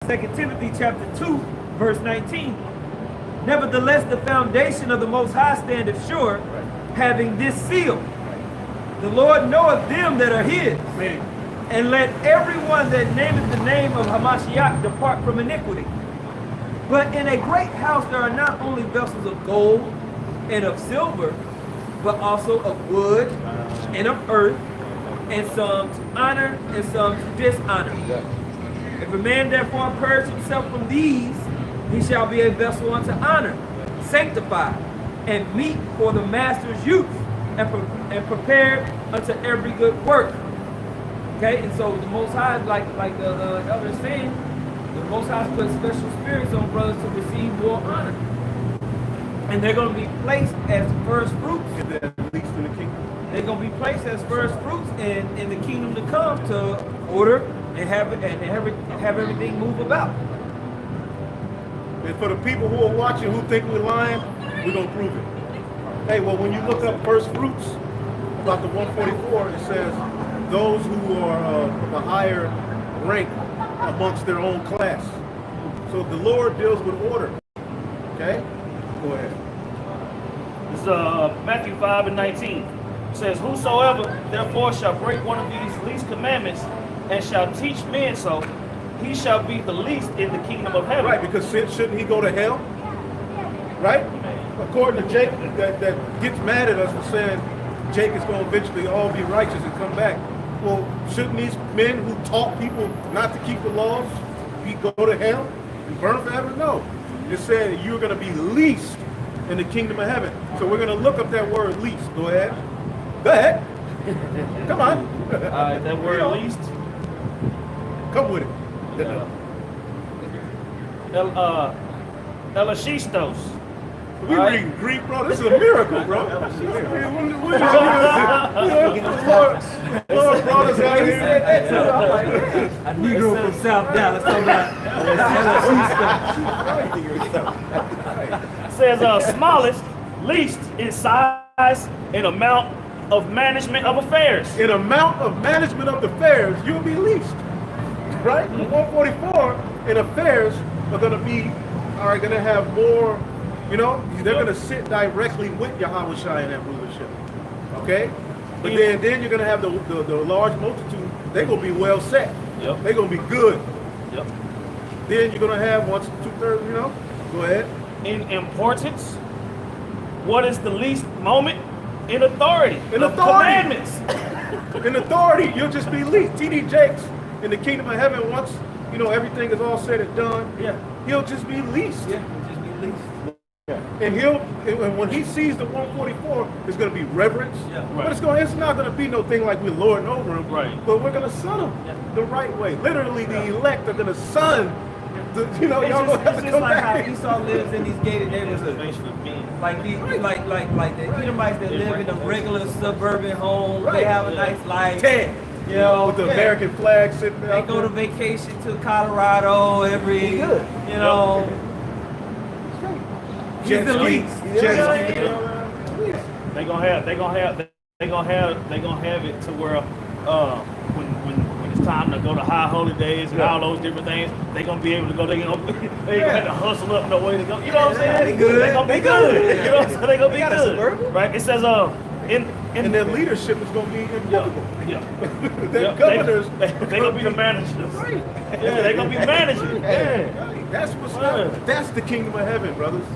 2 Timothy chapter 2, verse 19. Nevertheless, the foundation of the Most High standeth sure, having this seal. The Lord knoweth them that are his. Amen. And let everyone that nameth the name of Hamashiach depart from iniquity. But in a great house there are not only vessels of gold and of silver, but also of wood and of earth, and some to honor and some to dishonor. If a man therefore purge himself from these, he shall be a vessel unto honor, sanctified, and meet for the master's use, and prepared unto every good work. Okay, and so the Most High, like the elder is saying, the Most High put special spirits on brothers to receive more honor. And they're going to be placed as first fruits. They're going to be placed as first fruits in the kingdom to come, to order and have everything move about. And for the people who are watching who think we're lying, we're going to prove it. Hey, well, when you look up first fruits, about the 144, it says those who are of a higher rank amongst their own class. So the Lord deals with order. Okay? Go ahead. This is Matthew 5 and 19. It says, whosoever therefore shall break one of these least commandments and shall teach men so, he shall be the least in the kingdom of heaven. Right, because shouldn't he go to hell? Right? According to Jake, that gets mad at us for saying Jake is going to eventually all be righteous and come back. Well, shouldn't these men who taught people not to keep the laws go to hell and burn forever? No. It said you're going to be least in the kingdom of heaven. So we're going to look up that word least. Go ahead. Go ahead. Come on. That word least. Come with it. Elashistos. We reading Greek, bro. This is a miracle, bro. Lord brought us out here. A Negro from South Dallas. It says smallest, least in size and amount of management of affairs. In amount of management of the affairs, you'll be least. Right? 144 in affairs are going to have more, they're going to sit directly with Yahweh Shai in that rulership. Okay? But then you're going to have the large multitude, they're going to be well set. Yep. They're going to be good. Yep. Then you're going to have 2/3, Go ahead. In importance, what is the least moment? In authority. In authority. Commandments. In authority, you'll just be least. T.D. Jakes in the kingdom of heaven, once everything is all said and done, he'll just be least. Yeah, he'll just be least. And when he sees the 144, it's going to be reverence. Yeah, But right. it's not going to be no thing like we're lording over him. Right. But we're going to son him the right way. Literally, the elect are going to son. Y'all going to have to It's come just like back. how Esau lives in these gated neighborhoods. Like the Edomites that live in a regular suburban home. They have a nice life. With the American flag sitting there. They go to vacation to Colorado every, He's the least. They gonna have it to where when it's time to go to high holy days and all those different things, they gonna be able to go. They ain't gonna have to hustle up no way to go. You know what I'm saying? They good. They gonna be good. You know what I'm saying? They gonna be good. Right? It says and their leadership is going to be impeccable. Their They governors. They gonna be the managers. Right. Yeah, they gonna be managers. Yeah. Right. That's what's up. That's the kingdom of heaven, brothers.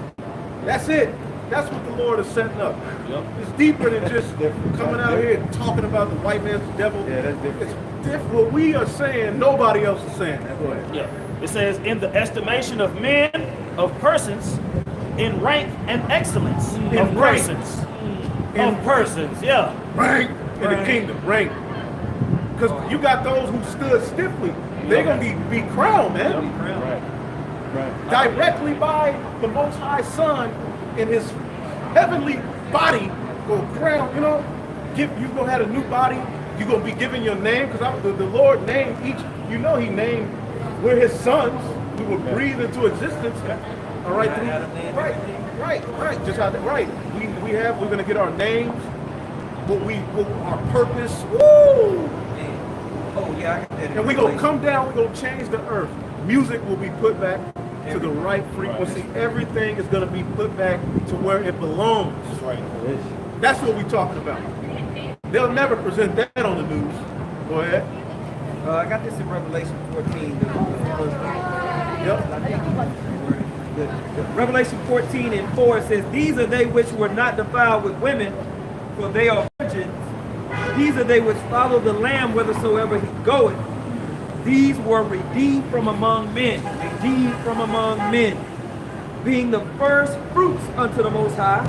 That's it. That's what the Lord is setting up. Yep. It's deeper than just coming out here and talking about the white man's devil. Yeah, that's different. It's different. What we are saying, nobody else is saying. Go ahead. Yeah. It says, in the estimation of men, of persons, in rank and excellence. Of persons. Of persons, yeah. Rank in the kingdom, rank. Because you got those who stood stiffly. They're going to be crowned, man. Right. Directly by the Most High Son in his heavenly body. Go crown, you're going to have a new body. You're going to be given your name. Because the Lord named each, he named, we're his sons. We were breathed into existence. All right, right. Just how that, right. We're going to get our names, our purpose. Woo! Oh yeah, I got that. And we're going to come down, we're going to change the earth. Music will be put back to the right frequency. Everything is going to be put back to where it belongs. That's right. That's what we're talking about. They'll never present that on the news. Go ahead. I got this in Revelation 14. Revelation 14 and 4 says, "These are they which were not defiled with women, for they are virgins. These are they which follow the Lamb whithersoever he goeth. These were redeemed from among men," redeemed from among men, "being the first fruits unto the Most High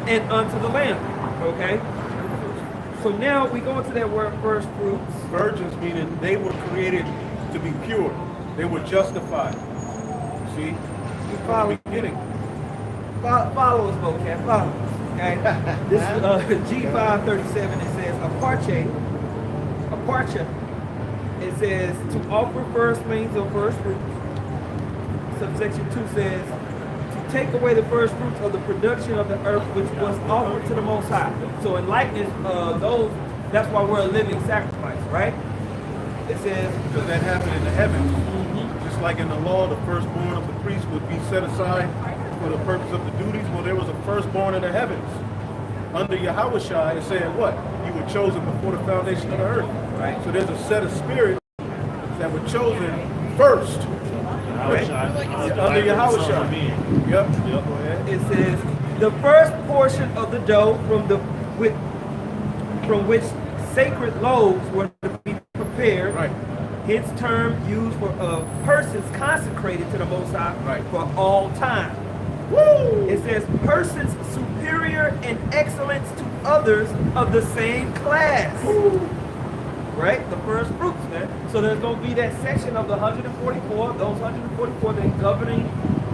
and unto the Lamb." Okay? So now we go into that word first fruits. Virgins meaning they were created to be pure. They were justified. See? Follow, Beginning. follow us, vocab, follow us. Okay? This is G537. It says, aparcha. It says, to offer firstlings or first fruits. Subsection 2 says, to take away the first fruits of the production of the earth which was offered to the Most High. So in likeness of those, that's why we're a living sacrifice, right? It says, Because that happened in the heavens. Just like in the law, the firstborn of the priest would be set aside for the purpose of the duties. Well, there was a firstborn in the heavens. Under Yahushua, it said what? You were chosen before the foundation of the earth. Right. So there's a set of spirits that were chosen first. Right? Under Yahushua. Yep. Go ahead. it says, the first portion of the dough from which sacred loaves were to be prepared. Right. Hence term used for persons consecrated to the Most High Right. for all time. Woo! It says persons superior in excellence to others of the same class. Right? The first fruits, man. So there's going to be that section of the 144, those 144, the governing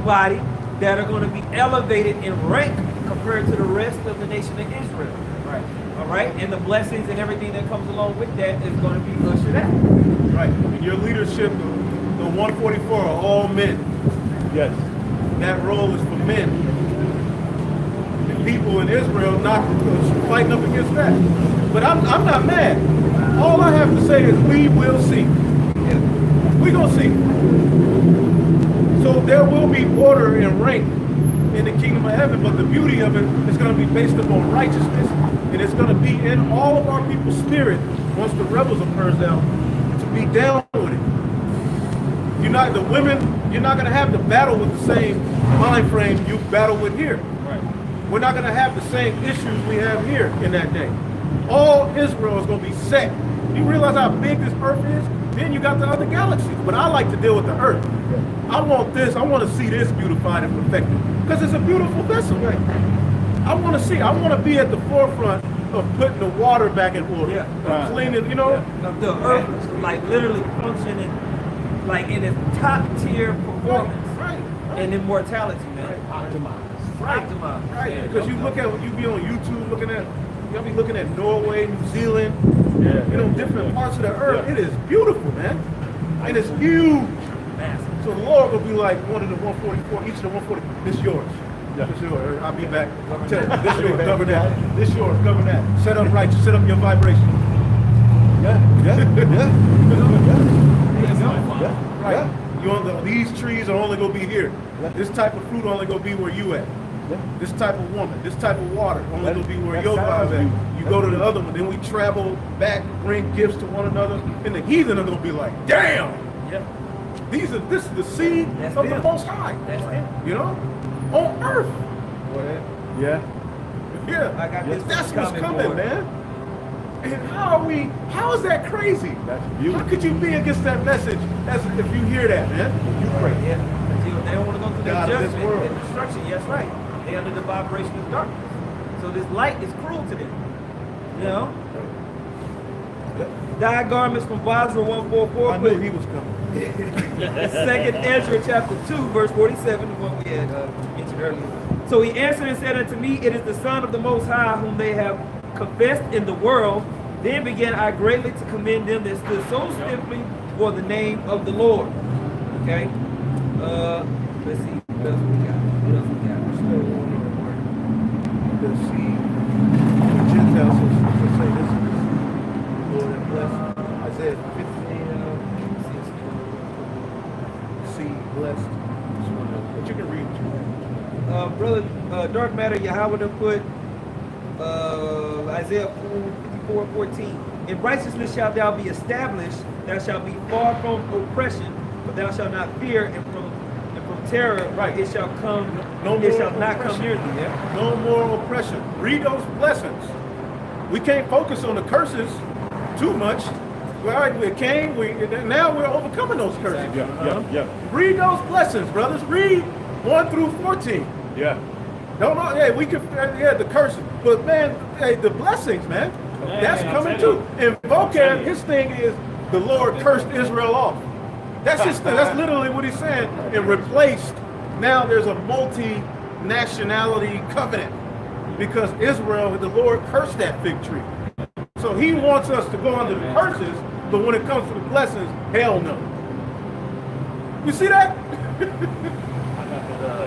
body, that are going to be elevated in rank compared to the rest of the nation of Israel. Right. All right? And the blessings and everything that comes along with that is going to be ushered out. Right. In your leadership, the 144 are all men. Yes. That role is for men. And people in Israel not fighting up against that. But I'm not mad. All I have to say is we will see. We're going to see. So there will be order and rank in the kingdom of heaven, but the beauty of it is going to be based upon righteousness. And it's going to be in all of our people's spirit, once the rebels are purged out, to be down with it. You're not going to have to battle with the same mind frame you battle with here. Right. We're not going to have the same issues we have here in that day. All Israel is going to be set. You realize how big this earth is? Then you got the other galaxies. But I like to deal with the earth. I want to see this beautified and perfected. Because it's a beautiful vessel. Right? I want to be at the forefront of putting the water back in order. Of cleaning, you know? Yeah. The earth is like literally functioning like in its top tier performance. Right. And immortality, man. Optimized. Optimized. Right. Because you look at, you be on YouTube you'll be looking at Norway, New Zealand, different parts of the earth. It is beautiful, man. And it's huge. Massive. So the Lord will be like one of the 144, each of the 140, this yours. Yeah. This yours. I'll be back. Tell you, this yours, govern that. This yours, govern that. Set up right, set up your vibration. Right. You on these trees are only gonna be here. This type of fruit only gonna be where you at. This type of woman, this type of water only gonna be where your vibe at. You go to the other one, then we travel back, bring gifts to one another, and the heathen are gonna be like, damn! Yeah. This is the seed That's of the them. Most High. That's it. You know? On earth. Yeah. Yeah. I got this That's what's comment coming, board. man. And how is that crazy? That's How beautiful. could you be against that message as if you hear that, man? You pray. Yeah. They don't want to go through God that of this judgment world. and destruction. Yes, right. They're under the vibration of darkness. So this light is cruel to them. You know? Dye garments from Basra 144. I knew he was coming. Second Ezra chapter 2, verse 47 is what we had mentioned earlier. So he answered and said unto me, it is the Son of the Most High whom they have confessed in the world. Then began I greatly to commend them that stood so stiffly for the name of the Lord. Okay? Let's see. What else we got? The seed, the Gentiles, so say this is Lord and bless. Isaiah 15. blessed. But you can read it. Brother Dark Matter Yahweh to put Isaiah 54:14. In righteousness shalt thou be established, thou shalt be far from oppression, but thou shalt not fear, and from terror, right? It shall come. No it more shall not oppression. come near thee. Yeah? No more oppression. Read those blessings. We can't focus on the curses too much. Right? We came. Now we're overcoming those curses. Yeah. Read those blessings, brothers. Read 1 through 14. Yeah. Don't know. Hey, we can. Yeah, the curses, but man, hey, the blessings, man. That's coming too. And vocab, his thing is the Lord cursed Israel off. That's his thing. That's literally what he's saying. And replaced. Now there's a multi-nationality covenant because Israel, the Lord cursed that fig tree. So he wants us to go under the curses, but when it comes to the blessings, hell no. You see that?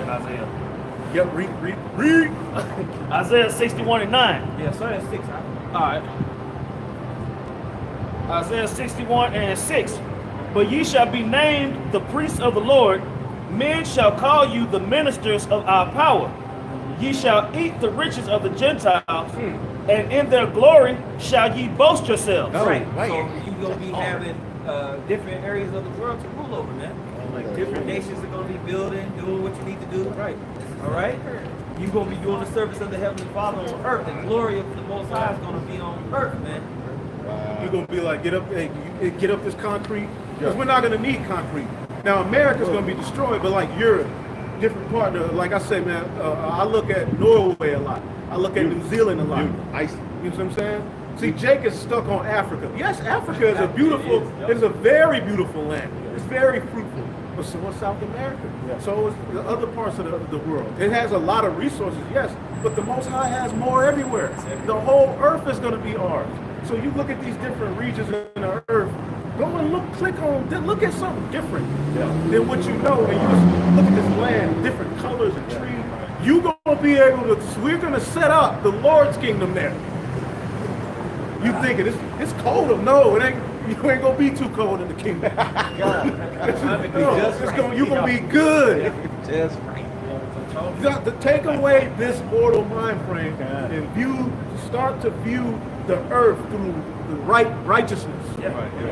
Isaiah. Yep, read. Isaiah 61:9. Yeah, so that's 6. All right. Isaiah 61:6. But ye shall be named the priests of the Lord. Men shall call you the ministers of our power. Ye shall eat the riches of the Gentiles, and in their glory shall ye boast yourselves. Right. So you're going to be having different areas of the world to rule over, man. Like different nations are going to be building, doing what you need to do. Right. All right? You're going to be doing the service of the Heavenly Father on earth. The glory of the Most High is going to be on earth, man. You're going to be like, get up this concrete, because we're not going to need concrete. Now, America's going to be destroyed, but like Europe, different part of, like I say, man, I look at Norway a lot. I look at New Zealand a lot. You know what I'm saying? See, Jake is stuck on Africa. Yes, Africa is a beautiful, it's a very beautiful land. It's very fruitful. But so is South America. So is the other parts of the world. It has a lot of resources, yes, but the Most High has more everywhere. The whole earth is going to be ours. So you look at these different regions in the earth, go and look at something different than what you know, and you just look at this land, different colors and trees. You're going to be able to, we're going to set up the Lord's kingdom there. You thinking it's cold? No, it ain't. You ain't gonna be too cold in the kingdom. You're gonna be good. Just right. You got to take away this mortal mind frame and start to view the earth through the righteousness.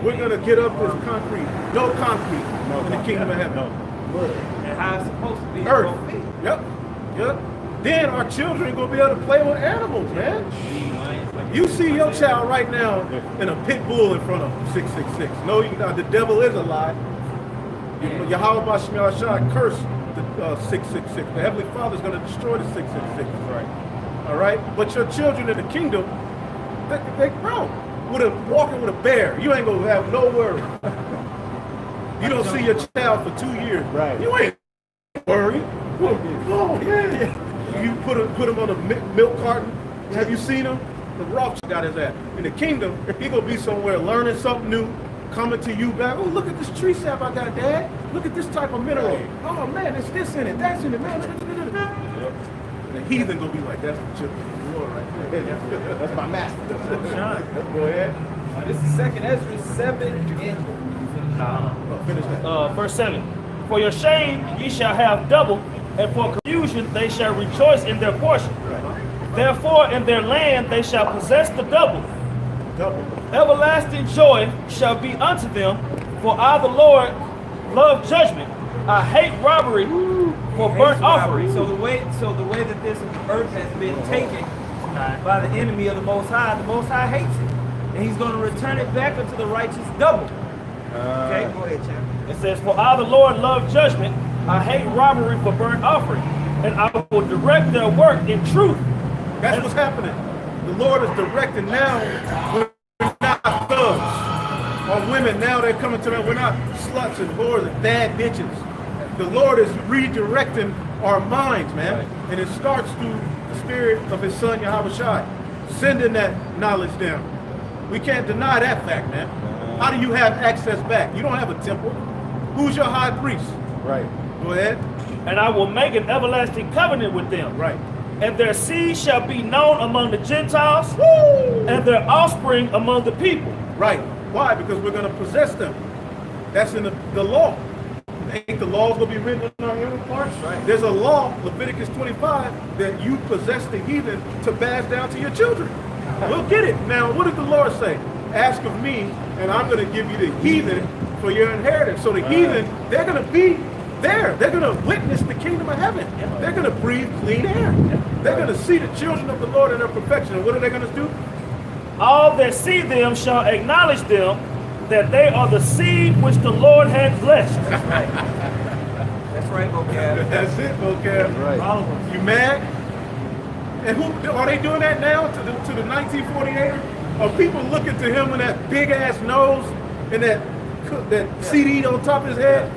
We're gonna get up this concrete. No concrete in the kingdom of heaven. And how it's supposed to be. Earth. Yep. Then our children are gonna be able to play with animals, man. You see your child right now in a pit bull in front of him, 666. No, the devil is a lie. Yahweh Bashmiel Shah cursed the 666. The Heavenly Father is going to destroy the 666. Right. All right? But your children in the kingdom, they grow. Walking with a bear, you ain't going to have no worry. You don't see your child for 2 years. Right. You ain't worried. Oh, yeah. You put him on a milk carton. Have you seen him? The Roths got his ass. In the kingdom, he gonna be somewhere learning something new, coming to you back. Oh, look at this tree sap I got, Dad. Look at this type of mineral. Oh man, there's this in it, that's in it, man. The heathen gonna be like, that's the children of the Lord right there. That's my master. Go ahead. This is 2nd Ezra 7 and finish that. Verse 7. For your shame ye shall have double, and for confusion they shall rejoice in their portion. Therefore in their land they shall possess the double. Everlasting joy shall be unto them, for I the Lord love judgment. I hate robbery for burnt offering. So the way that this earth has been taken by the enemy of the Most High hates it. And he's going to return it back unto the righteous double. Okay, go ahead, champ. It says, for I the Lord love judgment. I hate robbery for burnt offering. And I will direct their work in truth. That's what's happening. The Lord is directing now. We're not thugs or women. Now they're coming to them. We're not sluts and whores and bad bitches. The Lord is redirecting our minds, man. And it starts through the spirit of his son, Yahweh Shai, sending that knowledge down. We can't deny that fact, man. How do you have access back? You don't have a temple. Who's your high priest? Right. Go ahead. And I will make an everlasting covenant with them. Right. And their seed shall be known among the Gentiles, and their offspring among the people. Right. Why? Because we're going to possess them. That's in the law. Ain't the laws going to be written on our inner parts? Right. There's a law, Leviticus 25, that you possess the heathen to pass down to your children. We'll get it. Now, what did the Lord say? Ask of me, and I'm going to give you the heathen for your inheritance. So the heathen, they're going to be there. They're going to witness the kingdom of heaven. They're going to breathe clean air. They're going to see the children of the Lord in their perfection. And what are they going to do? All that see them shall acknowledge them, that they are the seed which the Lord had blessed. That's right. That's right, vocab. That's it, vocab. Right. All of them. You mad? And who are they doing that now to the 1948? Are people looking to him with that big ass nose and that CD on top of his head?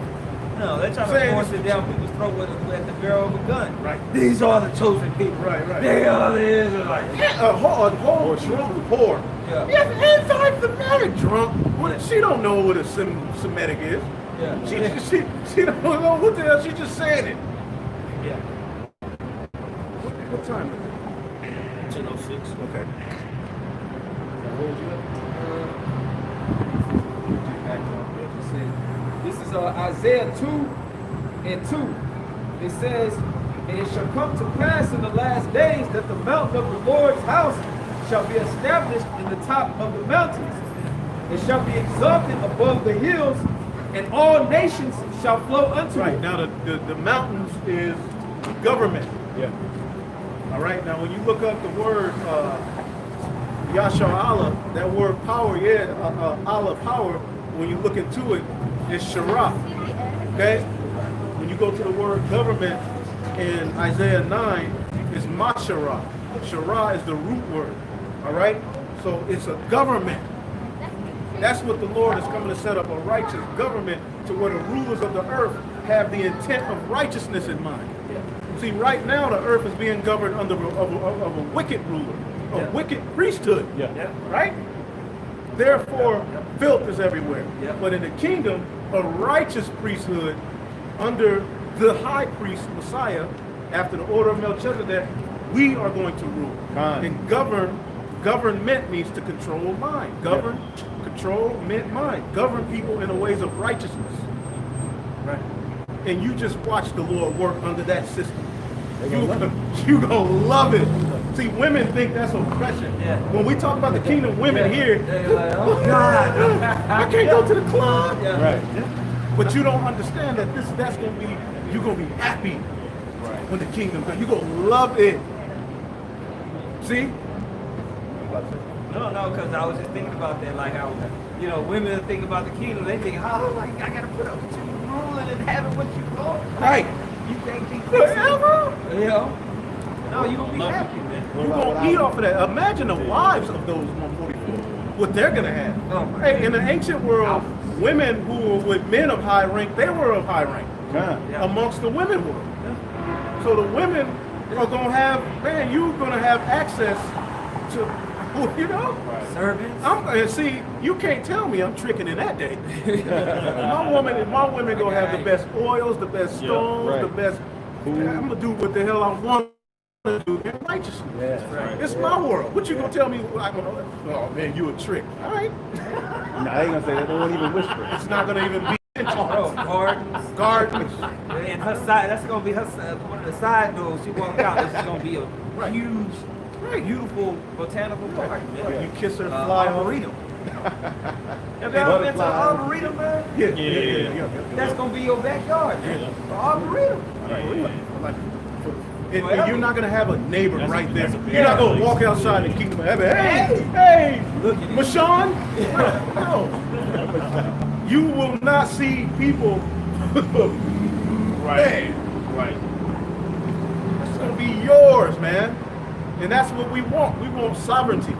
No, they're trying Saying- to force it down people's throat with the barrel of a gun. Right. These are the chosen people. Right, right. They are the Israelites. A whole drunk whore. Yeah. Yes, anti-Semitic drunk. She don't know what a Semitic is. Yeah. She don't know what the hell. She just saying it. Yeah. What time is it? 10:06. Okay. This is Isaiah 2 and 2. It says, and it shall come to pass in the last days that the mountain of the Lord's house shall be established in the top of the mountains. It shall be exalted above the hills, and all nations shall flow unto Right. it. Now the mountains is government. Yeah. All right. Now when you look up the word Yasha Allah, that word power, Allah power. When you look into it, it's Shara. Okay. When you go to the word government in Isaiah 9, it's Mashara. Shara is the root word. All right. So it's a government. That's what the Lord is coming to set up, a righteous government to where the rulers of the earth have the intent of righteousness in mind. See, right now the earth is being governed under of a wicked ruler, a wicked priesthood. Yeah. Right? Therefore, filth is everywhere. Yeah. But in the kingdom, a righteous priesthood under the high priest Messiah, after the order of Melchizedek, we are going to rule. Fine. And government means to control mind. Govern, control, mind. Govern people in the ways of righteousness. Right. And you just watch the Lord work under that system. You gonna love it. See, women think that's oppression. Yeah. When we talk about the kingdom, women here, They're like, oh God. I can't go to the club. Yeah. Right. But you don't understand that that's gonna be, you're gonna be happy when the kingdom comes. You're gonna love it. See? No, because I was just thinking about that, like how, women think about the kingdom, they think, oh, like, I gotta put up with you ruling and having what you want. Right. You can't be Forever. No, you gonna be happy, man. You're gonna eat off of that. Imagine the wives of those 144, what they're gonna have. Oh, my Hey, in the ancient world, women who were with men of high rank, they were of high rank Yeah. amongst the women world. So the women are gonna have, man, you're gonna have access to, Servants. And see, you can't tell me I'm tricking in that day. my women gonna have the best oils, the best stones, right. the best. I'm gonna do what the hell I want to do in righteousness. Yeah. Right. It's my world. What you gonna tell me? Oh man, you a trick. All right. No, I ain't gonna say that. They won't even whisper. It's not gonna even be Oh, gardens. gardens. And her side, that's gonna be her one of the side doors. She walked out, this is gonna be a huge, beautiful botanical garden. You kiss her, fly on. Arboretum. Have you ever been to the Arboretum, man? Yeah. That's gonna be your backyard, man. The Arboretum. And you're not gonna have a neighbor right there. that's a big You're not gonna place. walk outside and keep them hey, Look at it. Mashawn? No. You will not see people. Right. Man, Right. it's gonna be yours, man. And that's what we want. We want sovereignty.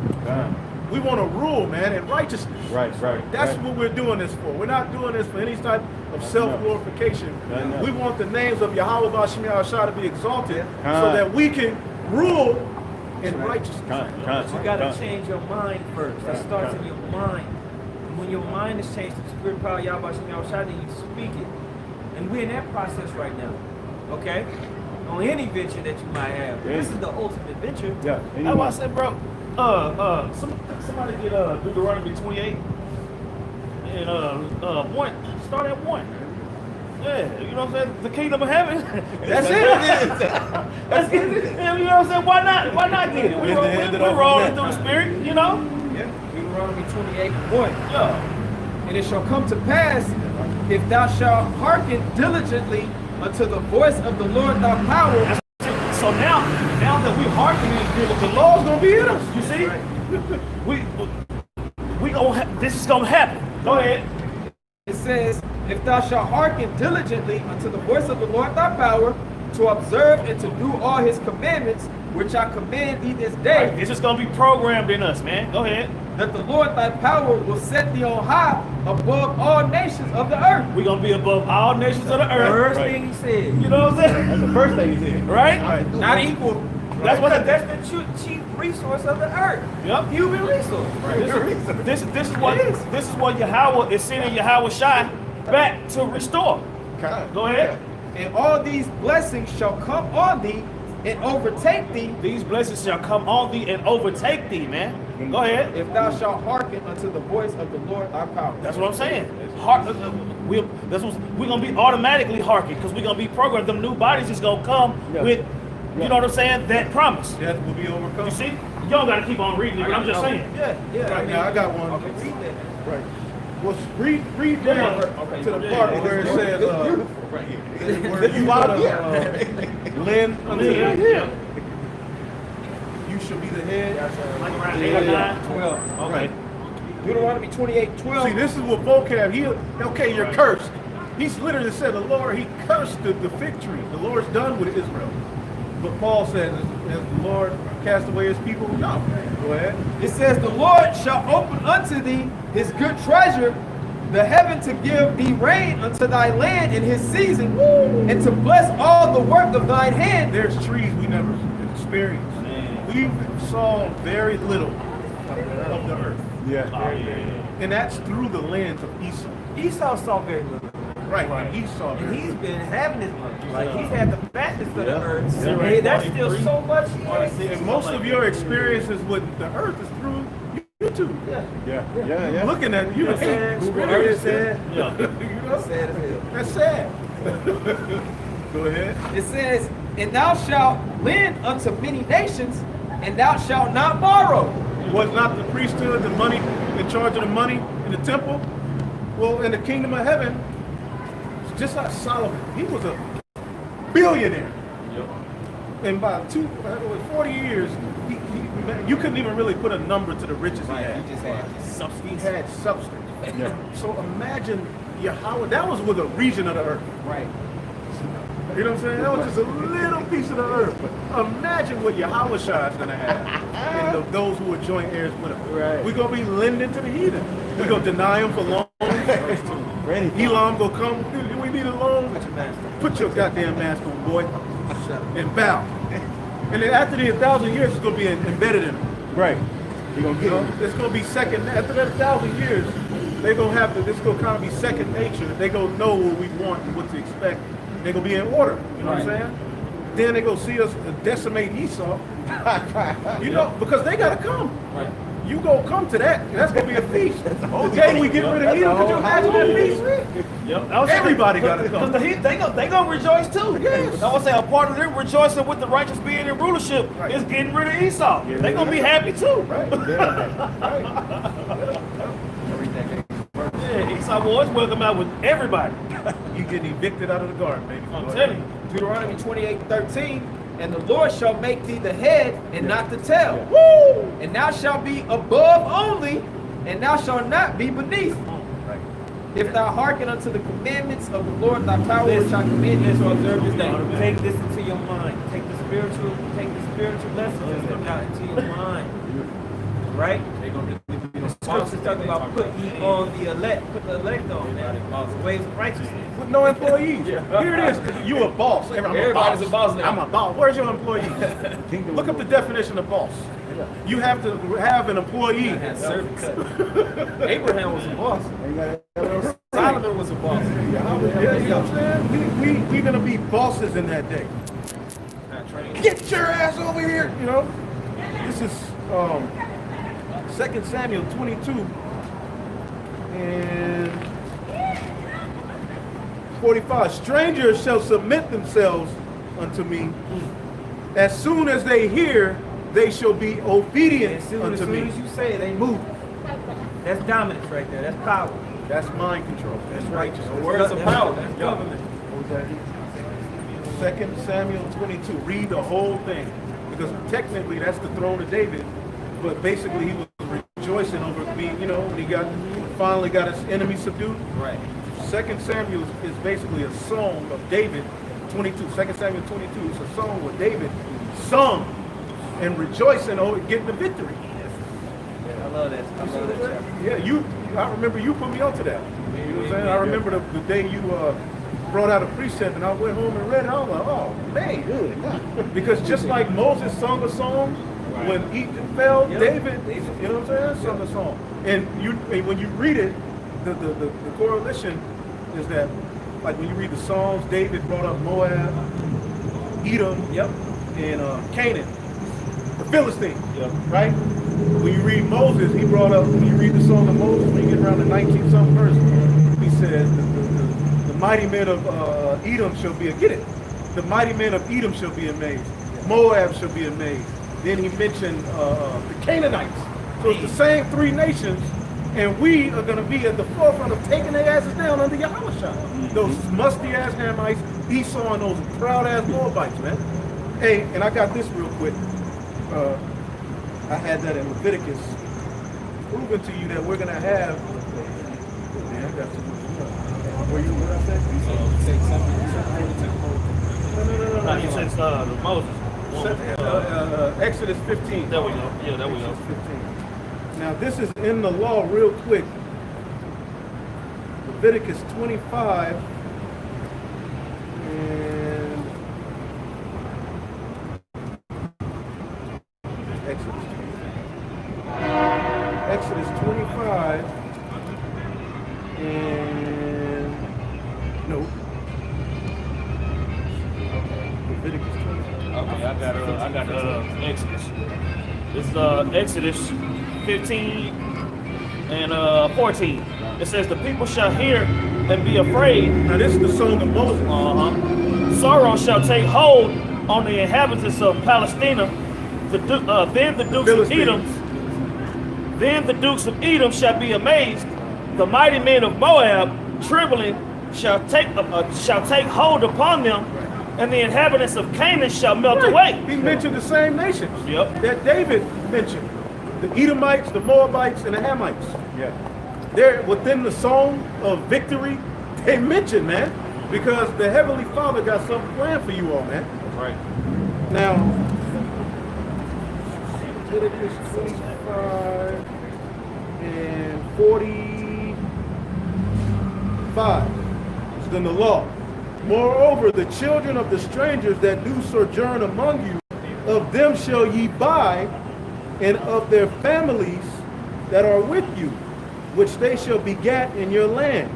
We want to rule, man, and righteousness. Right. That's what we're doing this for. We're not doing this for any type of self-glorification. No. We want the names of Yahweh B'Shem Yahushua to be exalted so that we can rule in righteousness. But you gotta change your mind first. That starts in your mind. And when your mind is changed to the spirit power of Yahweh Shem Yahushua, then you speak it. And we're in that process right now. Okay? On any venture that you might have. This is the ultimate venture. Yeah. That's why I said, bro, somebody get Deuteronomy 28 and 1. Start at 1. Yeah, you know what I'm saying? The kingdom of heaven. That's it. That's it. You know what I'm saying? Why not? Why not get it? We're rolling through the spirit, you know? Yeah. Deuteronomy 28:1. Yeah. And it shall come to pass, if thou shalt hearken diligently unto the voice of the Lord thy power. So now that we're hearkening, the law's gonna be in us. You see? We gonna this is gonna happen. Go ahead. It says, if thou shalt hearken diligently unto the voice of the Lord thy power, to observe and to do all his commandments, which I command thee this day, Right. It's just gonna be programmed in us, man. Go ahead. that the Lord thy power will set thee on high above all nations of the earth. We're gonna be above all nations of the earth. First Right. thing he said. You know what I'm saying? That's the first thing he said. Right? Not equal. That's what That's the chief resource of the earth. Yep. Human resource. This is what Yahweh is sending Yahweh Shai back to restore. Go ahead. And all these blessings shall come on thee and overtake thee, These blessings shall come on thee and overtake thee, man. Go ahead. if thou shalt hearken unto the voice of the Lord thy power. That's what I'm saying. We're gonna be automatically hearkened because we're gonna be programmed. Them new bodies is gonna come with, you know what I'm saying, that promise. Death will be overcome. You see? Y'all gotta keep on reading it, but I'm just saying. Yeah. Right now, I got one. Okay, read that. Right. Well, read down Okay, to the yeah, part yeah, where it it's says, right here. where you gotta lend unto the Yeah. You shall be the head. Like around 8 or 9. 12. Right. Deuteronomy 28:12. See, this is what vocab. Okay, you're cursed. He's literally said the Lord, he cursed the fig tree. The Lord's done with Israel. But Paul says, has the Lord cast away his people? No. Go ahead. It says, the Lord shall open unto thee his good treasure, the heaven to give thee rain unto thy land in his season, and to bless all the work of thine hand. There's trees we never experienced. We saw very little of the earth. Yeah. And that's through the lens of Esau. Esau saw very little. Right. And Esau. And he's been having his money. Like, he's had the fatness of the Yeah. earth. Yeah. Hey, that's still so much he has. And most of your experiences with the earth is through YouTube. Yeah. Looking at you. That's sad. Google Earth said. Yeah. You know? Sad as hell. That's sad. Go ahead. It says, and thou shalt lend unto many nations, and thou shalt not borrow. Was not the priesthood, the money, in charge of the money in the temple? Well, in the kingdom of heaven, it's just like Solomon. He was a billionaire. And by 40 years, you couldn't even really put a number to the riches he had. He just had He had substance. Yeah. So imagine Yahweh, that was with a region of the earth. Right. You know what I'm saying? That was just a little piece of the earth. But imagine what Yahweh Shai is going to have and those who are joint heirs with him. Right. We're going to be lending to the heathen. We're going to deny him for loans. Elam going to come. Do we need a loan? Put your goddamn mask on, boy. And bow. And then after the 1,000 years, it's going to be embedded in him. Right. You're going to You get know, it. it's going to be second. After that 1,000 years, they're going to have to, this is going to kind of be second nature. They're going to know what we want and what to expect. They're going to be in order. You know what I'm saying? Then they're going to see us decimate Esau. You know, because they got to come. Right. You going to come to that. That's going to be a feast. The day we get rid of Edom, could you imagine that feast? Yep. Everybody got to come. Because they gonna rejoice too. Yes. I would say a part of them rejoicing with the righteous being in rulership is getting rid of Esau. They gonna be happy too. Right. Yeah, Esau will always welcome out with everybody. You getting evicted out of the garden, baby. I'm telling you. Deuteronomy 28:13, and the Lord shall make thee the head and not the tail. Woo! And thou shalt be above only, and thou shalt not be beneath. Right. If thou hearken unto the commandments of the Lord thy power, which I command thee to observe this day. Take this into your mind. Take the spiritual lessons and put out into your mind. Right? Scriptures talking about put ye on the elect, put the elect on the ways of righteousness. With no employees. Here it is. You a boss. Everybody's a boss now. I'm a boss. Where's your employees? Look up the definition of boss. You have to have an employee. Abraham was a boss. Solomon was a boss. Yeah, you know what I'm saying? We're going to be bosses in that day. Get your ass over here. You know, this is 2 Samuel 22. And 45. Strangers shall submit themselves unto me. As soon as they hear, they shall be obedient As soon unto me. as you say it, they move. That's dominance right there. That's power. That's mind control. That's righteousness. Words of power. That's government. 2 Samuel 22. Read the whole thing. Because technically that's the throne of David. But basically he was rejoicing over being, when he finally got his enemy subdued. Right. 2 Samuel is basically a song of David. 22. 2 Samuel 22 is a song where David sung and rejoicing over getting the victory. Yeah, I love that. I love that chapter. Yeah, I remember you put me onto that. You know what I'm saying? I remember the day you brought out a precept and I went home and read it. I was like, oh man, good. Because just like Moses sung a song when Eaeth fell, David, you know what I'm saying, sung a song. And when you read it, the correlation is that, like when you read the Psalms, David brought up Moab, Edom, and Canaan, the Philistines, right? When you read Moses, he brought up, when you read the song of Moses, when you get around the 19th something verse, he said, the mighty men of Edom shall be, get it, the mighty men of Edom shall be amazed, Moab shall be amazed. Then he mentioned the Canaanites. So it's the same three nations, and we are going to be at the forefront of taking their asses down under Yahushua. Those musty-ass Hamites, Esau, and those proud-ass Moabites, man. Hey, and I got this real quick. I had that in Leviticus, proving to you that we're going to have... Man, I got where you, what I said? No, he says Moses. Exodus 15. There we go. Yeah, there we go. Exodus 15. Now, this is in the law real quick. Leviticus 25 and Exodus 25 and no. Leviticus 25. Okay, I got Exodus. It's Exodus 15 and 14. It says the people shall hear and be afraid. Now this is the song of Moses. Sorrow shall take hold on the inhabitants of Palestina. Then the dukes of Edom. Then the dukes of Edom shall be amazed. The mighty men of Moab, trembling, shall take hold upon them, and the inhabitants of Canaan shall melt away. He mentioned the same nations that David mentioned. The Edomites, the Moabites, and the Hamites. Yeah. They're within the song of victory. They mentioned, man, because the Heavenly Father got something planned for you all, man. That's right. Now, Leviticus 25 and 45 is in the law. Moreover, the children of the strangers that do sojourn among you, of them shall ye buy, and of their families that are with you, which they shall begat in your land.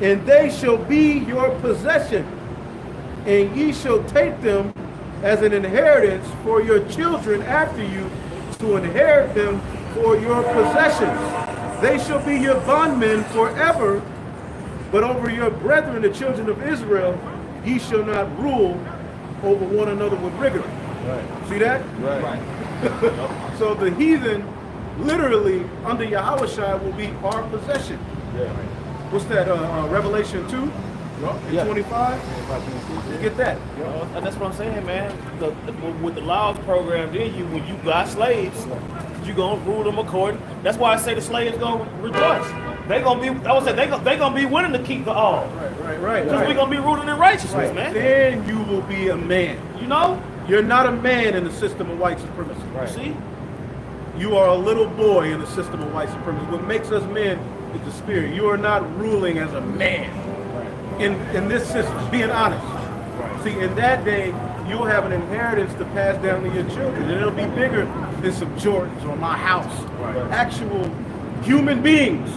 And they shall be your possession, and ye shall take them as an inheritance for your children after you, to inherit them for your possessions. They shall be your bondmen forever, but over your brethren, the children of Israel, ye shall not rule over one another with rigor. Right. See that? Right. So the heathen, literally, under Yahushua will be our possession. Yeah. What's that, Revelation 2? Yeah. 25? Get that. And that's what I'm saying, man. With the laws programmed in you, when you got slaves, you gonna rule them according. That's why I say the slaves gonna rejoice. They gonna be. I would say they gonna be willing to keep the all. Right. Because we gonna be rooted in righteousness, Right. man. Then you will be a man. You know? You're not a man in the system of white supremacy. You see? You are a little boy in the system of white supremacy. What makes us men is the spirit. You are not ruling as a man in this system, being honest. See, in that day, you'll have an inheritance to pass down to your children, and it'll be bigger than some Jordans or my house. Actual human beings.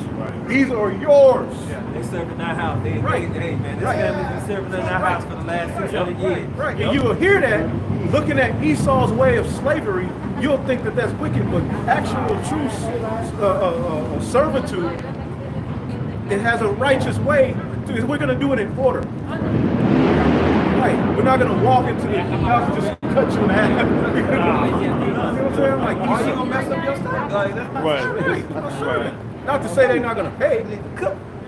These are yours. They serving our house. Hey, man, this family's been serving in our house for the last 600 years. Right, and you will hear that, looking at Esau's way of slavery, you'll think that that's wicked, but actual true servitude, it has a righteous way We're going to do it in order. Right. We're not going to walk into the house and just cut you in half. You know what I'm saying? Like, Why you gonna mess up your stuff? Like, that's not right. Not to say they're not going to pay.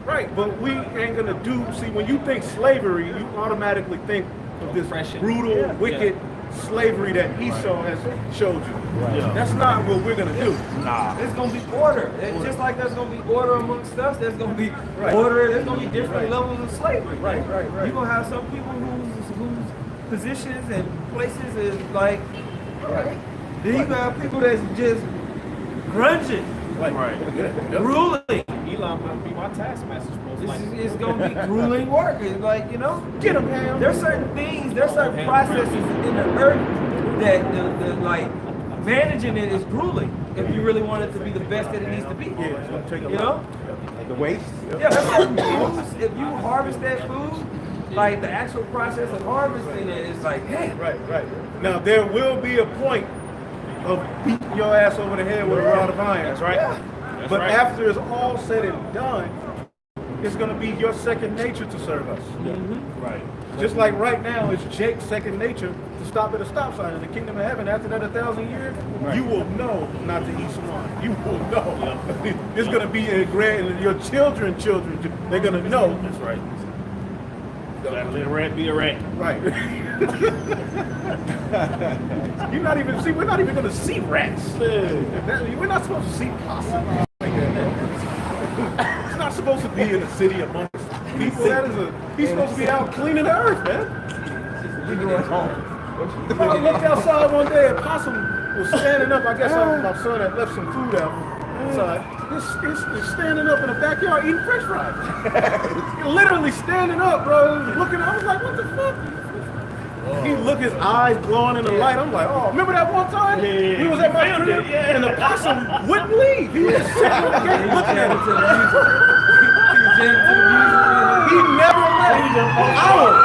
Right. But we ain't going to do, see, when you think slavery, you automatically think of this brutal, wicked slavery that Esau has showed you. Right. That's not what we're going to do. Nah. It's gonna be order. It's just like there's gonna be order amongst us. There's gonna be order. There's gonna be different levels of slavery. Right. You're gonna have some people whose positions and places is like. Then you have people that's just grunging, ruling. Elon might be my taskmaster. It's gonna be grueling work. It's like, you know, Get them, Ham. there's certain things, there's certain processes in the earth that the like managing it is grueling. If you really want it to be the best that it needs to be, you know. The waste. Yeah, there's certain foods. If you harvest that food, like the actual process of harvesting it is like, hey, Right. Now, there will be a point of beating your ass over the head with a rod of iron. That's right. But after it's all said and done, it's going to be your second nature to serve us. Right. Just like right now, it's Jake's second nature to stop at a stop sign in the kingdom of heaven. After that 1,000 years, you will know not to eat swine. You will know. It's going to be a grand, your children, they're going to know. That's right. Let a rat be a rat. Right. We're not even going to see rats. We're not supposed to see possums. It's not supposed to be in the city amongst people. He's supposed to be out cleaning the earth, man. I looked outside one day, a possum was standing up. I guess my son had left some food out outside. He's standing up in the backyard eating French fries. Literally standing up, bro. Looking, I was like, what the fuck? He looked, his eyes glowing in the light. I'm like, oh, remember that one time? We was at my crib and the possum wouldn't leave. He was just sitting on the gate looking at it. He never left for hours.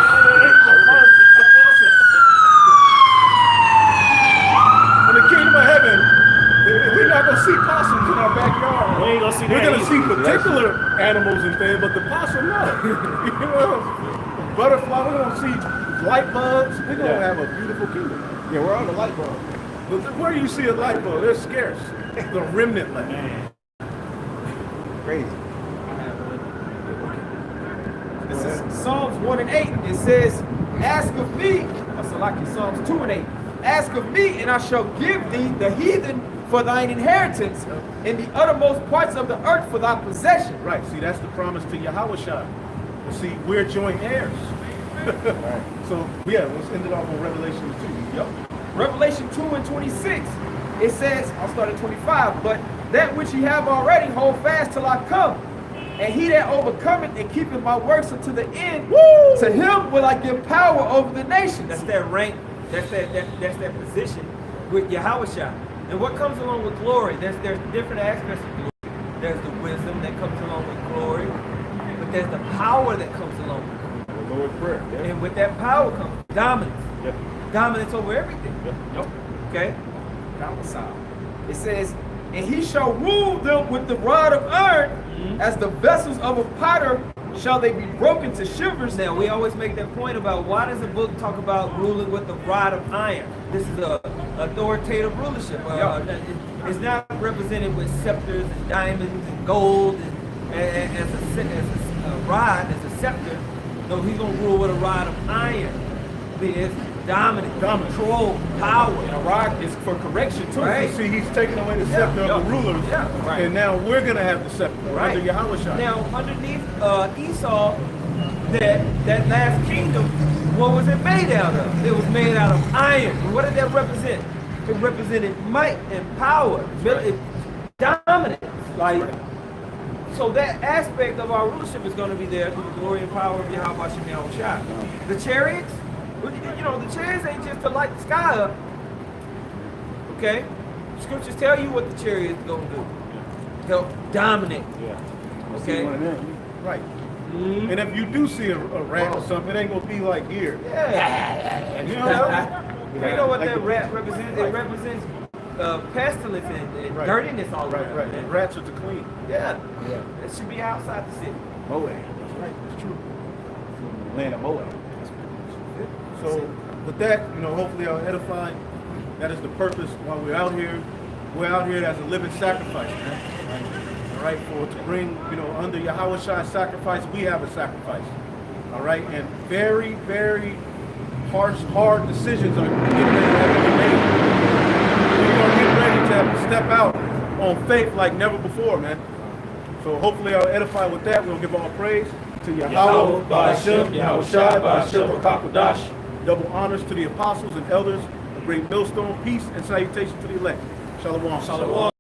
In the kingdom of heaven, we're not gonna see possums in our backyard. We ain't gonna see that. We're gonna either. see particular animals and things, but the possum, no. You know, butterfly, we're gonna see light bugs. We're gonna have a beautiful kingdom. Yeah, we're on the light bulb. But where do you see a light bulb? They're scarce. The remnant left. Crazy. this is Psalms 1 and 8. It says, ask of me, Psalms 2 and 8. Ask of me, and I shall give thee the heathen for thine inheritance, and the uttermost parts of the earth for thy possession. Right, see, that's the promise to Yahushua. See, we're joint heirs. So, yeah, let's end it off on Revelation 2. Yep. Revelation 2 and 26. It says, I'll start at 25, but that which ye have already hold fast till I come. And he that overcometh and keepeth my works unto the end, to him will I give power over the nations. That's that rank, that's that position with Yahushua. And what comes along with glory, there's different aspects of glory. There's the wisdom that comes along with glory, but there's the power that comes along with glory. The Lord's Prayer. Yeah. And with that power comes dominance. Yeah. Dominance over everything. Yep. Okay? It says, and he shall rule them with the rod of iron, as the vessels of a potter shall they be broken to shivers. Now, we always make that point about why does the book talk about ruling with the rod of iron? This is a authoritative rulership. It's not represented with scepters and diamonds and gold and as a rod, as a scepter. No, he's going to rule with a rod of iron. I mean, it's dominant, control, power. And a rod is for correction too. Right. See, he's taking away the scepter of the rulers, and now we're going to have the scepter under Yahushua. Now, underneath Esau, that last kingdom, what was it made out of? It was made out of iron. And what did that represent? It represented might and power, dominance. So that aspect of our rulership is going to be there through the glory and power of Yahweh Shem Yahushua. The chariots, you know, the chariots ain't just to light the sky up. Okay? Scriptures tell you what the chariot's going to do. Help dominate. Yeah. Okay? Right. And if you do see a rat or something, it ain't going to be like here. Yeah. You know? You know what that rat represents? It represents pestilence and dirtiness all around. Right. Rats are to clean. Yeah. It should be outside the city. Oh, Right, it's true. Land of Moab. So with that, hopefully I'll edify. That is the purpose while we're out here. We're out here as a living sacrifice, man. All right, to bring, under Yahweh's sacrifice, we have a sacrifice. All right, and very, very hard decisions are getting ready to have to be made. We're going to get ready to have to step out on faith like never before, man. So hopefully I'll edify with that. We'll give all praise to Yahweh, Ba'ashem, Yahweh Shai, Ba'ashem, Rakakwadash. Double honors to the apostles and elders, a great millstone, peace and salutation to the elect. Shalom. Shalom.